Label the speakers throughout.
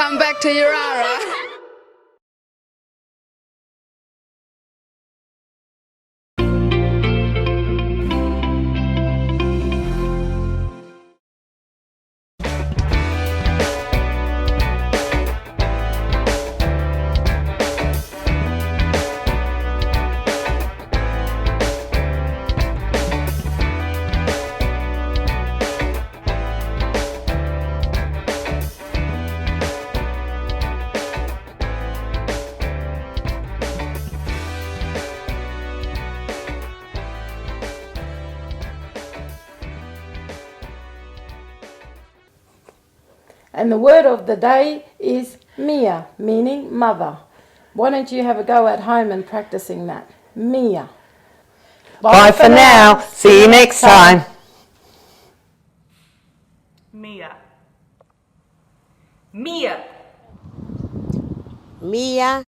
Speaker 1: Welcome back to Yirara.
Speaker 2: And the word of the day is Mia, meaning mother. Why don't you have a go at home and practicing that? Mia.
Speaker 3: Bye for now. See you next time.
Speaker 4: Mia. Mia.
Speaker 3: Mia.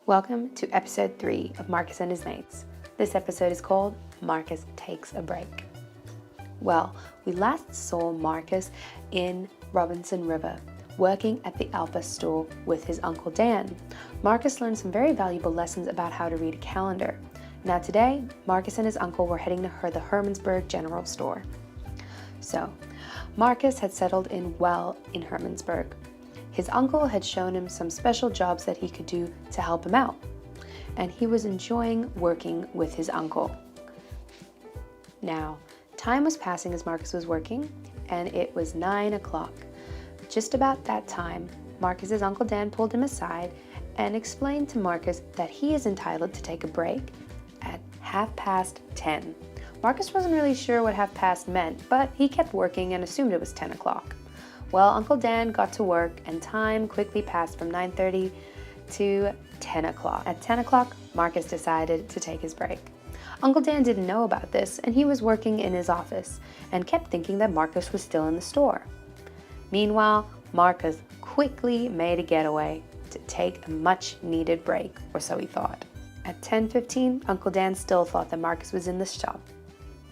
Speaker 5: Welcome to episode 3 of Marcus and his Mates. This episode is called Marcus Takes a Break. Well, we last saw Marcus in Robinson River, working at the Alpha store with his Uncle Dan. Marcus learned some very valuable lessons about how to read a calendar. Now today, Marcus and his uncle were heading to the Hermannsburg General Store. So, Marcus had settled in well in Hermannsburg. His uncle had shown him some special jobs that he could do to help him out, and he was enjoying working with his uncle. Now, time was passing as Marcus was working, and it was 9 o'clock. Just about that time, Marcus's Uncle Dan pulled him aside and explained to Marcus that he is entitled to take a break at 10:30. Marcus wasn't really sure what 10:30 meant, but he kept working and assumed it was 10 o'clock. Well, Uncle Dan got to work and time quickly passed from 9:30 to 10 o'clock. At 10 o'clock, Marcus decided to take his break. Uncle Dan didn't know about this, and he was working in his office and kept thinking that Marcus was still in the store. Meanwhile, Marcus quickly made a getaway to take a much-needed break, or so he thought. At 10:15, Uncle Dan still thought that Marcus was in the shop.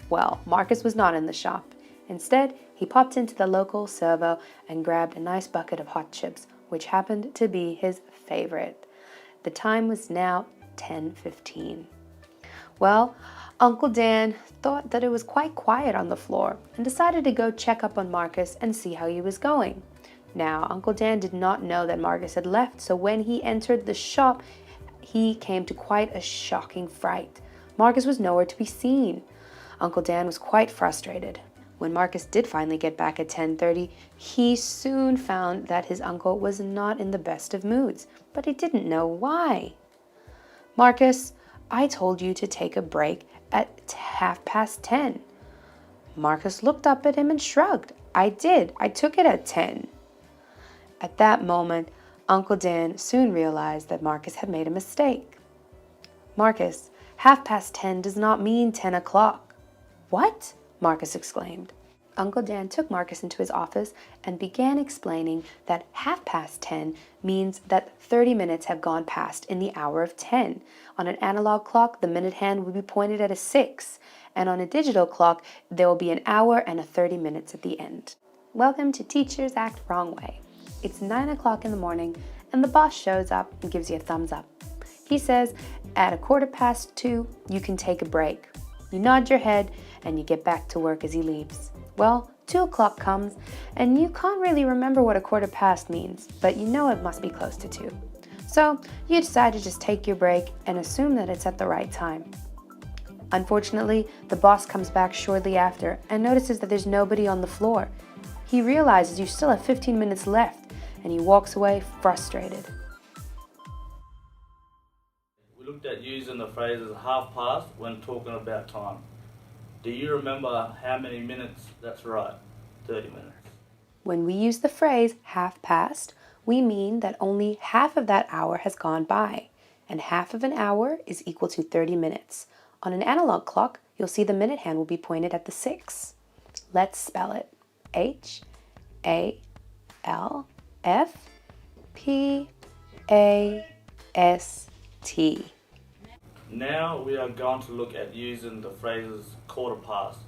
Speaker 5: Well, Marcus was not in the shop. Instead, he popped into the local servo and grabbed a nice bucket of hot chips, which happened to be his favorite. The time was now 10:15. Well, Uncle Dan thought that it was quite quiet on the floor and decided to go check up on Marcus and see how he was going. Now, Uncle Dan did not know that Marcus had left, so when he entered the shop, he came to quite a shocking fright. Marcus was nowhere to be seen. Uncle Dan was quite frustrated. When Marcus did finally get back at 10:30, he soon found that his uncle was not in the best of moods, but he didn't know why. "Marcus, I told you to take a break at 10:30. Marcus looked up at him and shrugged. "I did. I took it at 10. At that moment, Uncle Dan soon realized that Marcus had made a mistake. "Marcus, 10:30 does not mean 10 o'clock. "What?" Marcus exclaimed. Uncle Dan took Marcus into his office and began explaining that 10:30 means that 30 minutes have gone past in the hour of 10. On an analog clock, the minute hand would be pointed at a 6, and on a digital clock, there will be an hour and a 30 minutes at the end. Welcome to Teachers Act Wrong Way. It's 9 o'clock in the morning, and the boss shows up and gives you a thumbs up. He says, at 2:15, you can take a break. You nod your head, and you get back to work as he leaves. Well, 2 o'clock comes, and you can't really remember what 2:15 means, but you know it must be close to 2. So you decide to just take your break and assume that it's at the right time. Unfortunately, the boss comes back shortly after and notices that there's nobody on the floor. He realizes you still have 15 minutes left, and he walks away frustrated.
Speaker 6: We looked at using the phrases half past when talking about time. Do you remember how many minutes? That's right, 30 minutes.
Speaker 5: When we use the phrase half past, we mean that only half of that hour has gone by, and half of an hour is equal to 30 minutes. On an analog clock, you'll see the minute hand will be pointed at the 6. Let's spell it. H-A-L-F-P-A-S-T.
Speaker 6: Now we are going to look at using the phrases quarter past.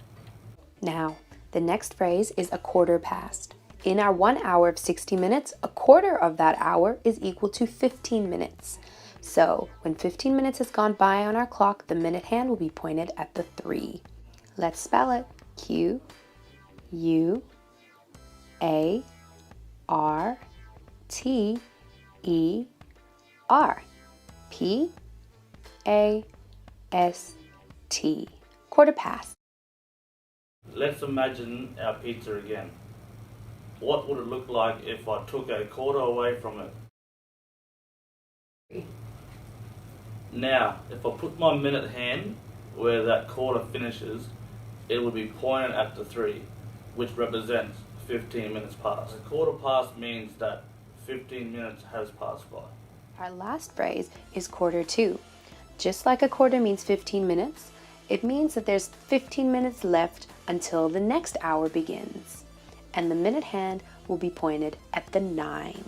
Speaker 5: Now, the next phrase is a quarter past. In our 1 hour of 60 minutes, a quarter of that hour is equal to 15 minutes. So, when 15 minutes has gone by on our clock, the minute hand will be pointed at the 3. Let's spell it. Q-U-A-R-T-E-R. P-A-S-T. Quarter past.
Speaker 6: Let's imagine our pizza again. What would it look like if I took a quarter away from it? Now, if I put my minute hand where that quarter finishes, it would be pointed at the 3, which represents 15 minutes past. A quarter past means that 15 minutes has passed by.
Speaker 5: Our last phrase is quarter to. Just like a quarter means 15 minutes, it means that there's 15 minutes left until the next hour begins. And the minute hand will be pointed at the 9.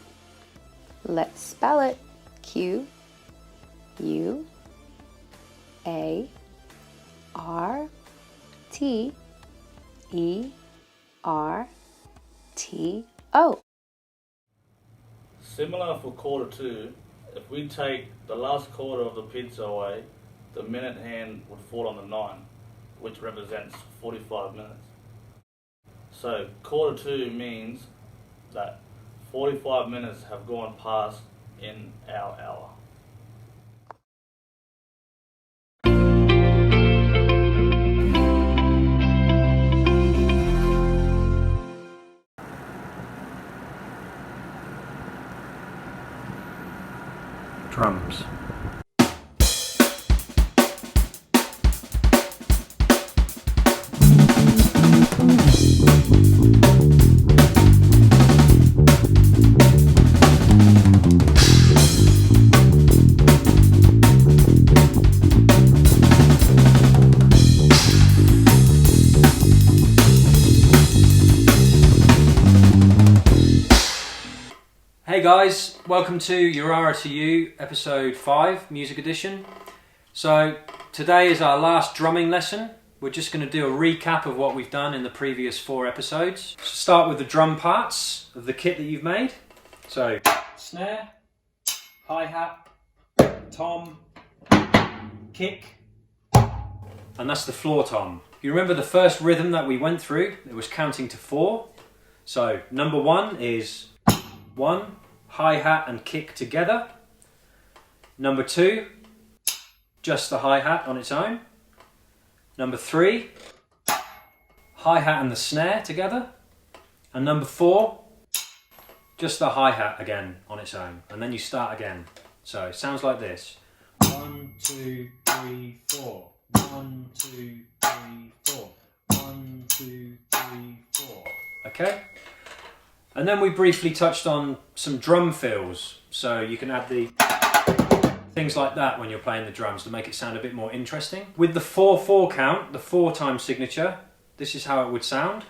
Speaker 5: Let's spell it. Q-U-A-R-T-E-R-T-O.
Speaker 6: Similar for quarter to, if we take the last quarter of the pizza away, the minute hand would fall on the 9, which represents 45 minutes. So quarter to means that 45 minutes have gone past in our hour.
Speaker 3: Drums.
Speaker 1: Hey guys, welcome to Yirara2u episode 5 music edition. So today is our last drumming lesson. We're just going to do a recap of what we've done in the previous 4 episodes. So start with the drum parts of the kit that you've made. So snare, hi-hat, tom, kick, and that's the floor tom. You remember the first rhythm that we went through? It was counting to 4. So number 1 is 1, hi-hat and kick together. Number 2, just the hi-hat on its own. Number 3, hi-hat and the snare together. And number 4, just the hi-hat again on its own. And then you start again. So it sounds like this. 1, 2, 3, 4. 1, 2, 3, 4. 1, 2, 3, 4. Okay? And then we briefly touched on some drum fills, so you can add the things like that when you're playing the drums to make it sound a bit more interesting. With the 4/4 count, the 4 time signature, this is how it would sound.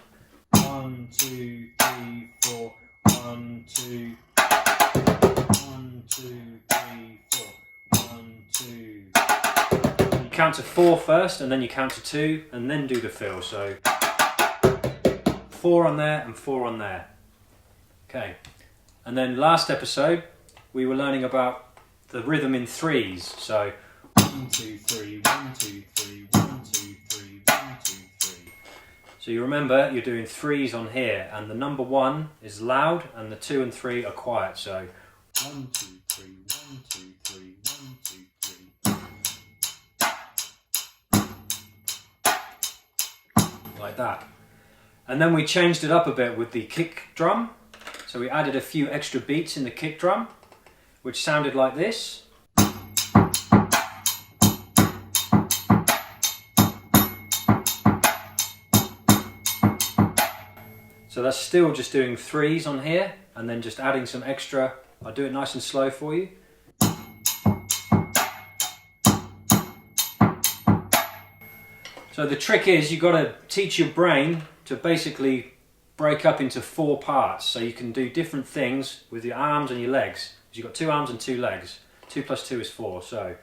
Speaker 1: 1, 2, 3, 4. 1, 2, 1, 2, 3, 4. 1, 2. You count to 4 first, and then you count to 2, and then do the fill. So 4 on there and 4 on there. Okay, and then last episode we were learning about the rhythm in 3s. So 1, 2, 3, 1, 2, 3, 1, 2, 3, 1, 2, 3. So you remember you're doing 3s on here, and the number 1 is loud and the 2 and 3 are quiet. So 1, 2, 3, 1, 2, 3, 1, 2, 3. Like that. And then we changed it up a bit with the kick drum. So we added a few extra beats in the kick drum, which sounded like this. So that's still just doing 3s on here, and then just adding some extra. I'll do it nice and slow for you. So the trick is you've got to teach your brain to basically break up into 4 parts, so you can do different things with your arms and your legs. You've got 2 arms and 2 legs. 2 plus 2 is 4. So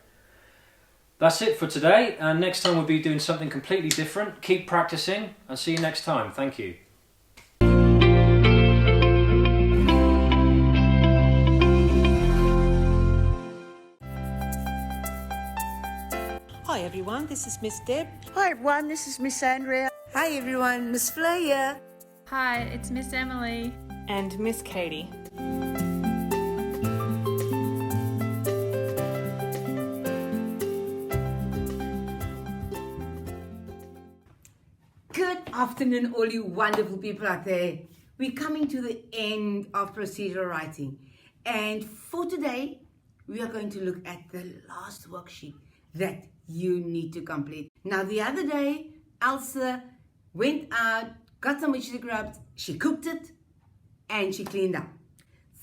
Speaker 1: that's it for today, and next time we'll be doing something completely different. Keep practicing, and see you next time. Thank you.
Speaker 4: Hi everyone, this is Miss Deb.
Speaker 7: Hi everyone, this is Miss Andrea.
Speaker 8: Hi everyone, Miss Flo here.
Speaker 9: Hi, it's Miss Emily.
Speaker 4: And Miss Katie.
Speaker 8: Good afternoon, all you wonderful people out there. We're coming to the end of procedural writing. And for today, we are going to look at the last worksheet that you need to complete. Now, the other day, Elsa went out, got some veggie grubs, she cooked it, and she cleaned up.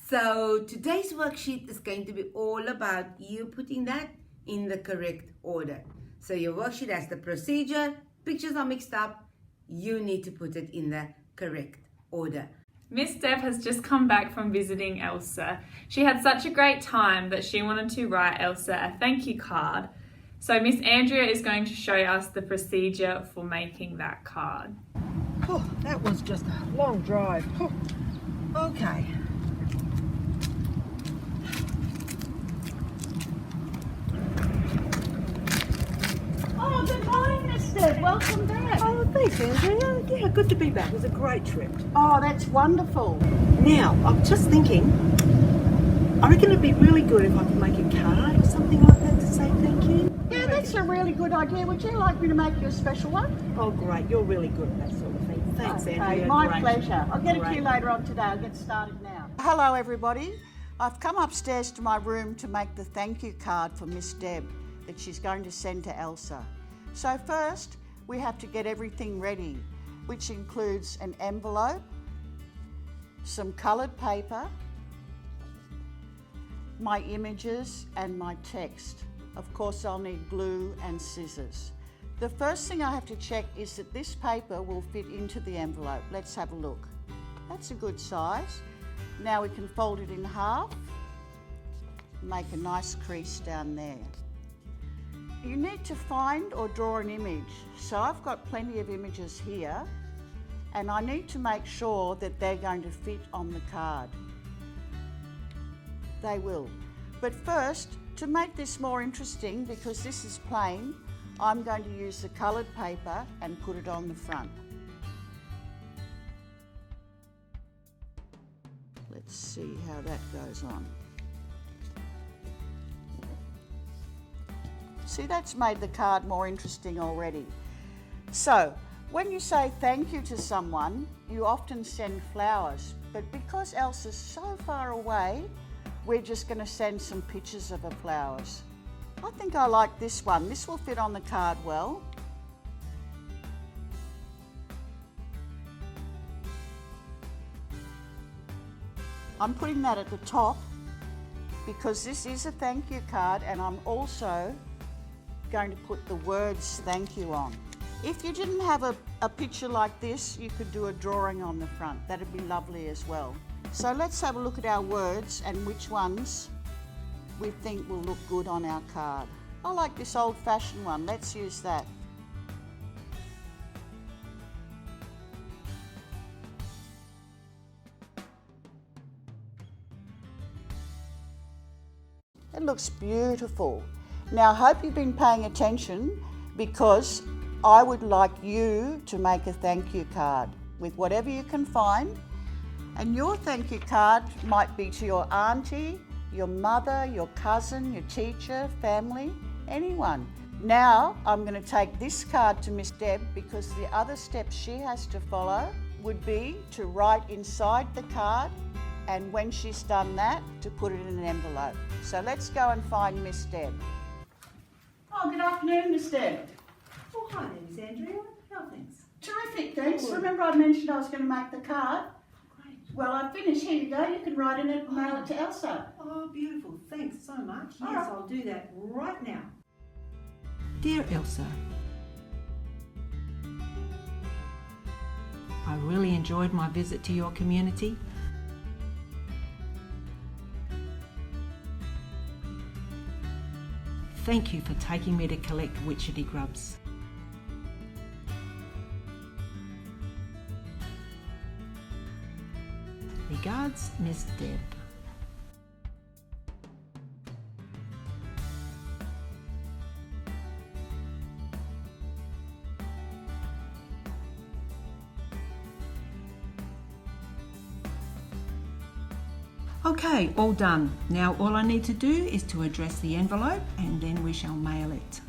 Speaker 8: So today's worksheet is going to be all about you putting that in the correct order. So your worksheet has the procedure, pictures are mixed up, you need to put it in the correct order.
Speaker 9: Miss Deb has just come back from visiting Elsa. She had such a great time that she wanted to write Elsa a thank you card. So Miss Andrea is going to show us the procedure for making that card.
Speaker 4: Oh, that was just a long drive. Oh, okay.
Speaker 7: Oh, good morning, Miss Deb. Welcome back.
Speaker 4: Oh, thanks Andrea. Yeah, good to be back. It was a great trip.
Speaker 7: Oh, that's wonderful.
Speaker 4: Now, I'm just thinking, I reckon it'd be really good if I could make a card or something like that to say thank you.
Speaker 7: Yeah, that's a really good idea. Would you like me to make you a special one?
Speaker 4: Oh, great. You're really good at that sort of thing. Thanks,
Speaker 7: Okay,
Speaker 4: Andrea.
Speaker 7: my
Speaker 4: Great.
Speaker 7: pleasure. I'll get it to you
Speaker 4: Great.
Speaker 7: later on today. I'll get started now. Hello, everybody. I've come upstairs to my room to make the thank you card for Miss Deb that she's going to send to Elsa. So first, we have to get everything ready, which includes an envelope, some coloured paper, my images and my text. Of course, I'll need glue and scissors. The first thing I have to check is that this paper will fit into the envelope. Let's have a look. That's a good size. Now we can fold it in half, make a nice crease down there. You need to find or draw an image. So I've got plenty of images here, and I need to make sure that they're going to fit on the card. They will. But first, to make this more interesting, because this is plain, I'm going to use the coloured paper and put it on the front. Let's see how that goes on. See, that's made the card more interesting already. So, when you say thank you to someone, you often send flowers, but because Elsa's so far away, we're just going to send some pictures of her flowers. I think I like this one. This will fit on the card well. I'm putting that at the top because this is a thank you card, and I'm also going to put the words thank you on. If you didn't have a picture like this, you could do a drawing on the front. That'd be lovely as well. So let's have a look at our words and which ones we think will look good on our card. I like this old-fashioned one. Let's use that. It looks beautiful. Now I hope you've been paying attention, because I would like you to make a thank you card with whatever you can find. And your thank you card might be to your auntie, your mother, your cousin, your teacher, family, anyone. Now I'm going to take this card to Miss Deb, because the other steps she has to follow would be to write inside the card, and when she's done that, to put it in an envelope. So let's go and find Miss Deb. Oh, good afternoon, Miss Deb.
Speaker 10: Oh, hi there, Miss Andrea. How are things?
Speaker 7: Terrific, thanks. Remember I mentioned I was going to make the card?
Speaker 10: Great.
Speaker 7: Well, I've finished. Here you go. You can write in it and mail it to Elsa.
Speaker 10: Oh, beautiful. Thanks so much.
Speaker 7: All
Speaker 10: Yes,
Speaker 7: right.
Speaker 10: I'll do that right now. Dear Elsa, I really enjoyed my visit to your community. Thank you for taking me to collect witchetty grubs. Regards, Miss Deb. Okay, all done. Now all I need to do is to address the envelope and then we shall mail it.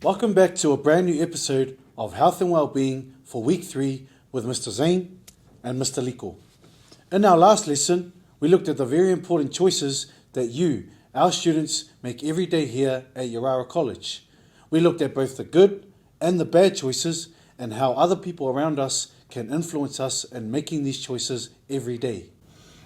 Speaker 11: Welcome back to a brand new episode of Health and Wellbeing for Week 3 with Mr. Zane and Mr. Liko. In our last lesson, we looked at the very important choices that you, our students, make every day here at Yirara College. We looked at both the good and the bad choices and how other people around us can influence us in making these choices every day.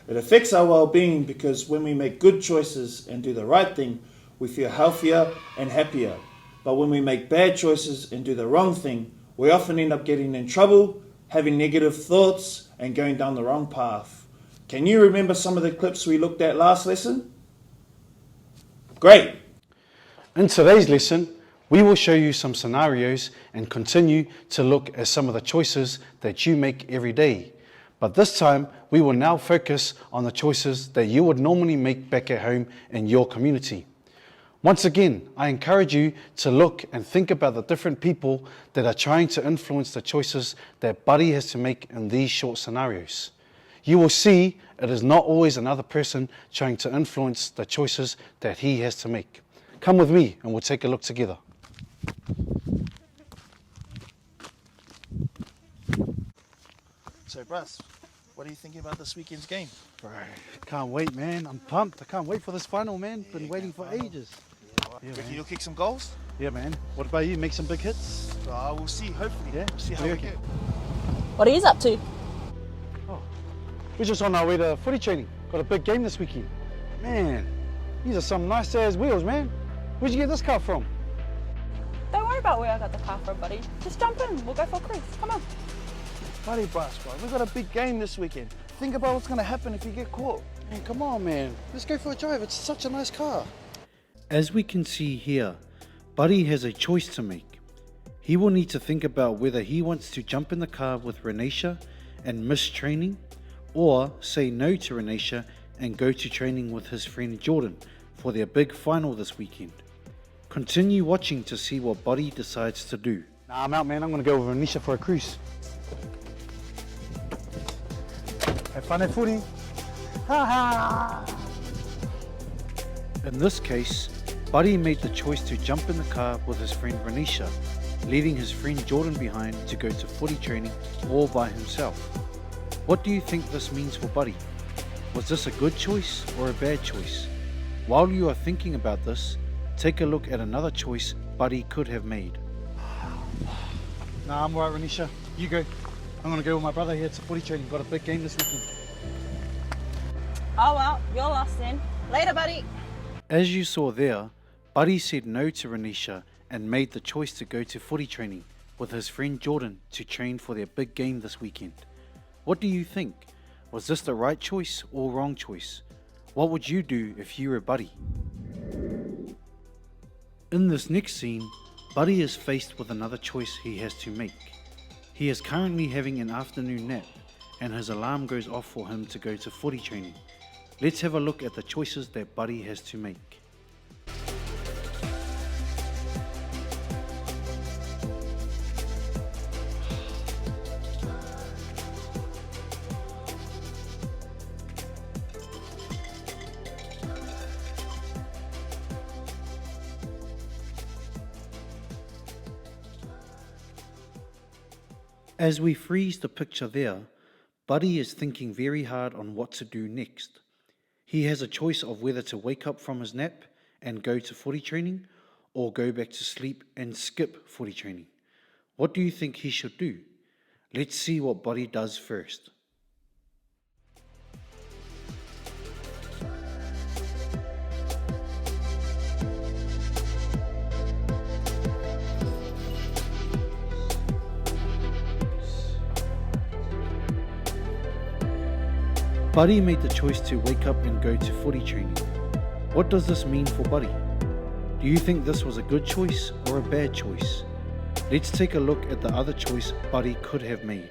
Speaker 12: It affects our well-being because when we make good choices and do the right thing, we feel healthier and happier. But when we make bad choices and do the wrong thing, we often end up getting in trouble, having negative thoughts, and going down the wrong path. Can you remember some of the clips we looked at last lesson? Great!
Speaker 11: In today's lesson, we will show you some scenarios and continue to look at some of the choices that you make every day. But this time, we will now focus on the choices that you would normally make back at home in your community. Once again, I encourage you to look and think about the different people that are trying to influence the choices that Buddy has to make in these short scenarios. You will see it is not always another person trying to influence the choices that he has to make. Come with me and we'll take a look together.
Speaker 12: So, Bruss, what are you thinking about this weekend's game?
Speaker 11: Bro, can't wait, man. I'm pumped. I can't wait for this final, man. Been waiting for ages.
Speaker 12: Yeah, reckon you'll kick some goals?
Speaker 11: Yeah, man. What about you? Make some big hits?
Speaker 12: We'll see, hopefully.
Speaker 11: Yeah?
Speaker 12: We'll see how we go.
Speaker 13: What are you up to?
Speaker 11: Oh, we're just on our way to footy training. Got a big game this weekend. Man, these are some nice ass wheels, man. Where'd you get this car from?
Speaker 13: Don't worry about where I got the car from, buddy. Just jump in. We'll go for a cruise. Come on.
Speaker 12: Buddy Bruss, bro, we've got a big game this weekend. Think about what's going to happen if you get caught.
Speaker 11: Man, come on, man. Let's go for a drive. It's such a nice car. As we can see here, Buddy has a choice to make. He will need to think about whether he wants to jump in the car with Renisha and miss training, or say no to Renisha and go to training with his friend Jordan for their big final this weekend. Continue watching to see what Buddy decides to do. Nah, I'm out, man. I'm going to go with Renisha for a cruise. Have fun at footy. Ha ha! In this case, Buddy made the choice to jump in the car with his friend Renisha, leaving his friend Jordan behind to go to footy training all by himself. What do you think this means for Buddy? Was this a good choice or a bad choice? While you are thinking about this, take a look at another choice Buddy could have made. Nah, I'm alright, Renisha. You go. I'm going to go with my brother here to footy training. Got a big game this weekend.
Speaker 13: Oh well, you're lost then. Later, buddy.
Speaker 11: As you saw there, Buddy said no to Renisha and made the choice to go to footy training with his friend Jordan to train for their big game this weekend. What do you think? Was this the right choice or wrong choice? What would you do if you were Buddy? In this next scene, Buddy is faced with another choice he has to make. He is currently having an afternoon nap and his alarm goes off for him to go to footy training. Let's have a look at the choices that Buddy has to make. As we freeze the picture there, Buddy is thinking very hard on what to do next. He has a choice of whether to wake up from his nap and go to footy training, or go back to sleep and skip footy training. What do you think he should do? Let's see what Buddy does first. Buddy made the choice to wake up and go to footy training. What does this mean for Buddy? Do you think this was a good choice or a bad choice? Let's take a look at the other choice Buddy could have made.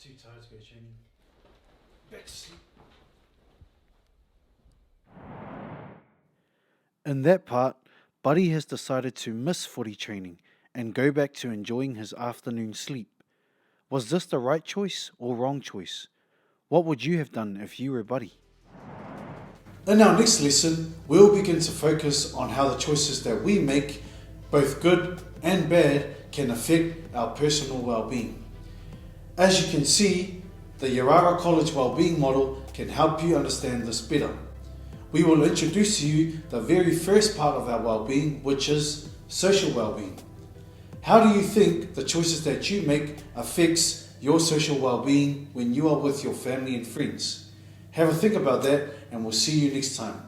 Speaker 12: Too tired to go training. Back to sleep.
Speaker 11: In that part, Buddy has decided to miss footy training and go back to enjoying his afternoon sleep. Was this the right choice or wrong choice? What would you have done if you were Buddy?
Speaker 12: In our next lesson, we'll begin to focus on how the choices that we make, both good and bad, can affect our personal well-being. As you can see, the Yirara College Wellbeing model can help you understand this better. We will introduce to you the very first part of our well-being, which is social well-being. How do you think the choices that you make affects your social well-being when you are with your family and friends? Have a think about that, and we'll see you next time.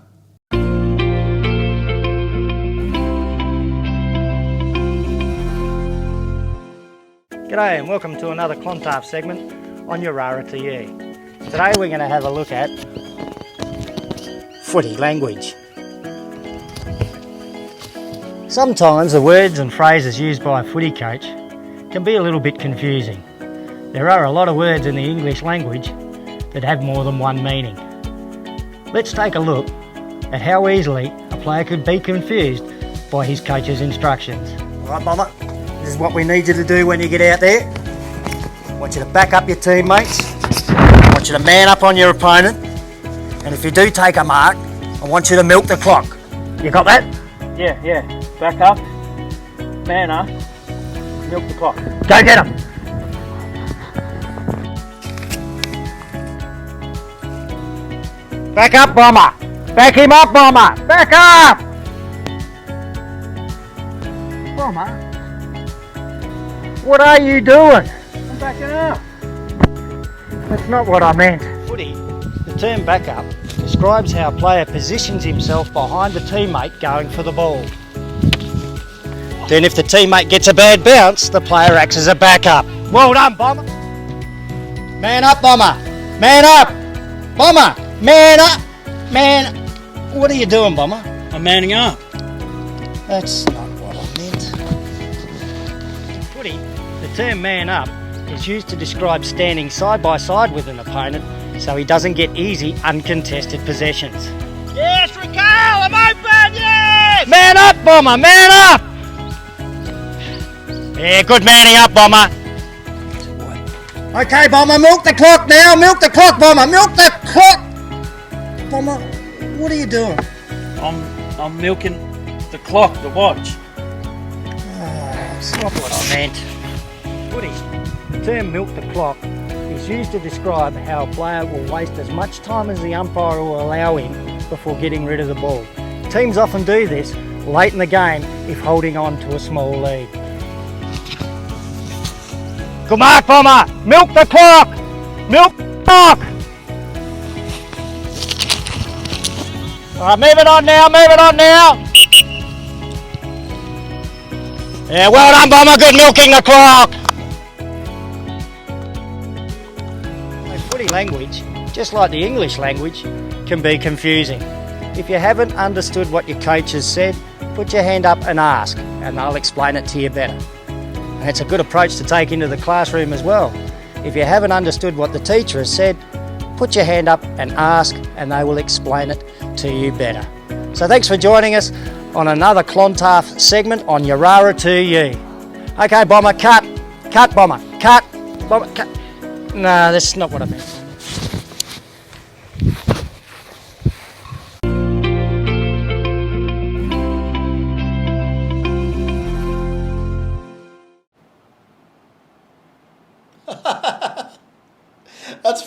Speaker 14: G'day and welcome to another Clontarf segment on Yirara2u. Today we're going to have a look at footy language. Sometimes the words and phrases used by a footy coach can be a little bit confusing. There are a lot of words in the English language that have more than one meaning. Let's take a look at how easily a player could be confused by his coach's instructions. Alright Bomber, this is what we need you to do when you get out there. I want you to back up your teammates. I want you to man up on your opponent. And if you do take a mark, I want you to milk the clock. You got that?
Speaker 15: Yeah. Back up. Man up. Milk the clock.
Speaker 14: Go get him! Back up, Bomber! Back him up, Bomber! Back up! Bomber? What are you doing?
Speaker 15: I'm backing up.
Speaker 14: That's not what I meant. Footy, the term back up, describes how a player positions himself behind the teammate going for the ball. Then if the teammate gets a bad bounce, the player acts as a backup. Well done, Bomber! Man up, Bomber! Man up! Bomber! Man up! Man... What are you doing, Bomber?
Speaker 15: I'm manning up.
Speaker 14: That's not what I meant. In footy, the term man up is used to describe standing side by side with an opponent so he doesn't get easy, uncontested possessions.
Speaker 15: Yes, Raquel, I'm open, yes!
Speaker 14: Man up, Bomber, man up! Yeah, good manning up, Bomber. Okay, Bomber, milk the clock now, milk the clock, Bomber, milk the clock! Bomber, what are you doing?
Speaker 15: I'm milking the clock, the watch.
Speaker 14: That's not what I meant. Footy, the term milk the clock is used to describe how a player will waste as much time as the umpire will allow him before getting rid of the ball. Teams often do this late in the game if holding on to a small lead. Good mark, Bomber! Milk the clock! Milk the clock! Alright, move it on now, move it on now! Yeah, well done, Bomber, good milking the clock! Footy language, just like the English language, can be confusing. If you haven't understood what your coach has said, put your hand up and ask, and they'll explain it to you better. And it's a good approach to take into the classroom as well. If you haven't understood what the teacher has said, put your hand up and ask, and they will explain it to you better. So thanks for joining us on another Clontarf segment on Yirara2u. Okay, Bomber, cut. Cut, Bomber. Cut. Bomber, cut. No, that's not what I meant.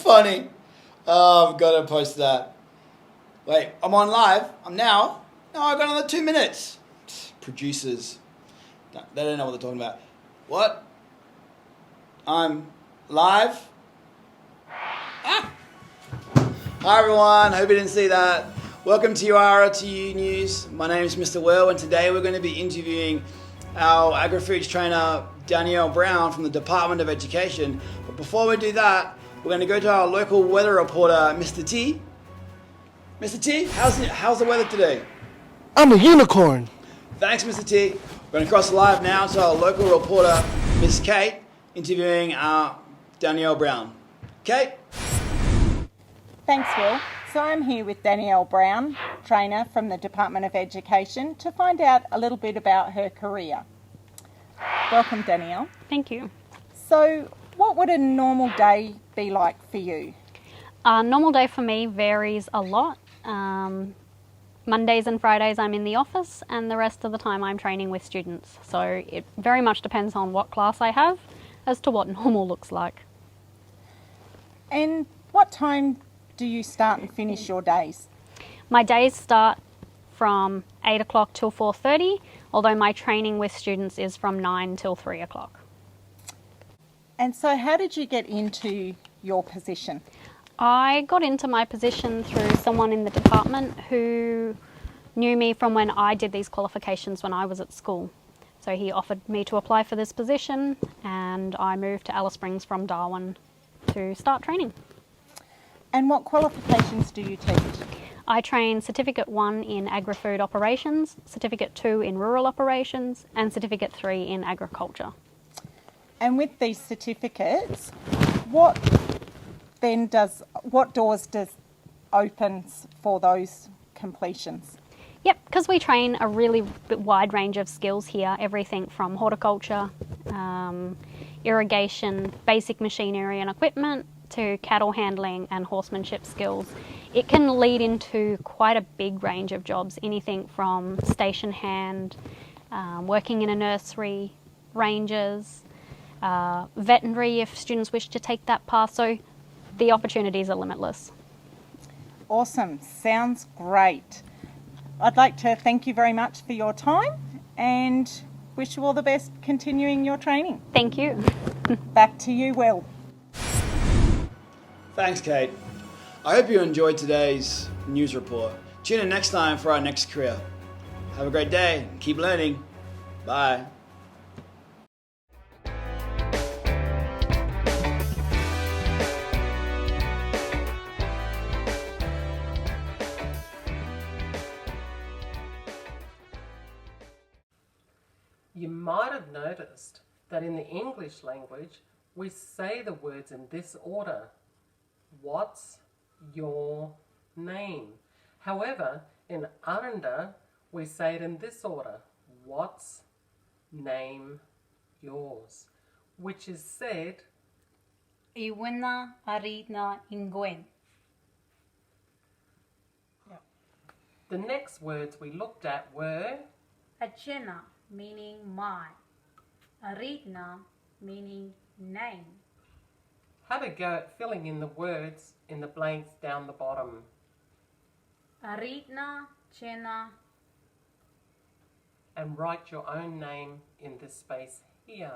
Speaker 16: funny. Oh, I've got to post that. Wait, I'm on live. I'm now. No, I've got another 2 minutes. Producers. They don't know what they're talking about. What? I'm live? Ah! Hi everyone, hope you didn't see that. Welcome to Yirara2u News. My name is Mr. Well, and today we're going to be interviewing our agri-foods trainer Danielle Brown from the Department of Education. But before we do that, we're going to go to our local weather reporter, Mr. T. Mr. T, how's the weather today?
Speaker 17: I'm a unicorn.
Speaker 16: Thanks, Mr. T. We're going to cross live now to our local reporter, Miss Kate, interviewing Danielle Brown. Kate?
Speaker 18: Thanks, Will. So I'm here with Danielle Brown, trainer from the Department of Education, to find out a little bit about her career. Welcome, Danielle.
Speaker 19: Thank you.
Speaker 18: So what would a normal day be like for you?
Speaker 19: A normal day for me varies a lot. Mondays and Fridays I'm in the office, and the rest of the time I'm training with students. So it very much depends on what class I have as to what normal looks like.
Speaker 18: And what time do you start and finish your days?
Speaker 19: My days start from 8 o'clock till 4:30, although my training with students is from 9 till 3 o'clock.
Speaker 18: And so how did you get into your position?
Speaker 19: I got into my position through someone in the department who knew me from when I did these qualifications when I was at school. So he offered me to apply for this position, and I moved to Alice Springs from Darwin to start training.
Speaker 18: And what qualifications do you teach?
Speaker 19: I train Certificate 1 in Agri-Food Operations, Certificate 2 in Rural Operations, and Certificate 3 in Agriculture.
Speaker 18: And with these certificates, what doors does opens for those completions?
Speaker 19: Yep, because we train a really wide range of skills here, everything from horticulture, irrigation, basic machinery and equipment, to cattle handling and horsemanship skills. It can lead into quite a big range of jobs, anything from station hand, working in a nursery, rangers, veterinary if students wish to take that path. So the opportunities are limitless.
Speaker 18: Awesome, sounds great. I'd like to thank you very much for your time and wish you all the best continuing your training.
Speaker 19: Thank you.
Speaker 18: Back to you, Will.
Speaker 16: Thanks, Kate. I hope you enjoyed today's news report. Tune in next time for our next career. Have a great day and keep learning. Bye.
Speaker 20: You might have noticed that in the English language, we say the words in this order. What's your name? However, in Aranda, we say it in this order. What's name yours? Which is said,
Speaker 21: Iwena aritna ingwen.
Speaker 20: The next words we looked at were
Speaker 21: Achena, meaning my. Aritna, meaning name.
Speaker 20: have a go at filling in the words in the blanks down the bottom.
Speaker 21: Aritna, chena.
Speaker 20: And write your own name in this space here.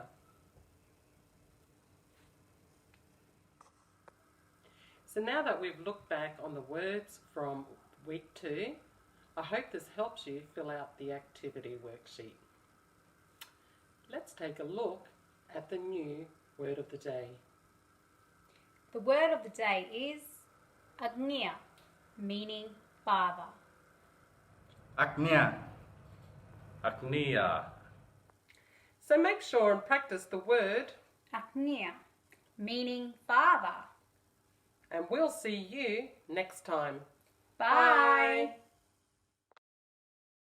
Speaker 20: So now that we've looked back on the words from week 2, I hope this helps you fill out the activity worksheet. Let's take a look at the new word of the day.
Speaker 21: The word of the day is Agnya, meaning father.
Speaker 22: Agnya. Agnya.
Speaker 20: So make sure and practice the word
Speaker 21: Agnya, meaning father.
Speaker 20: And we'll see you next time.
Speaker 21: Bye.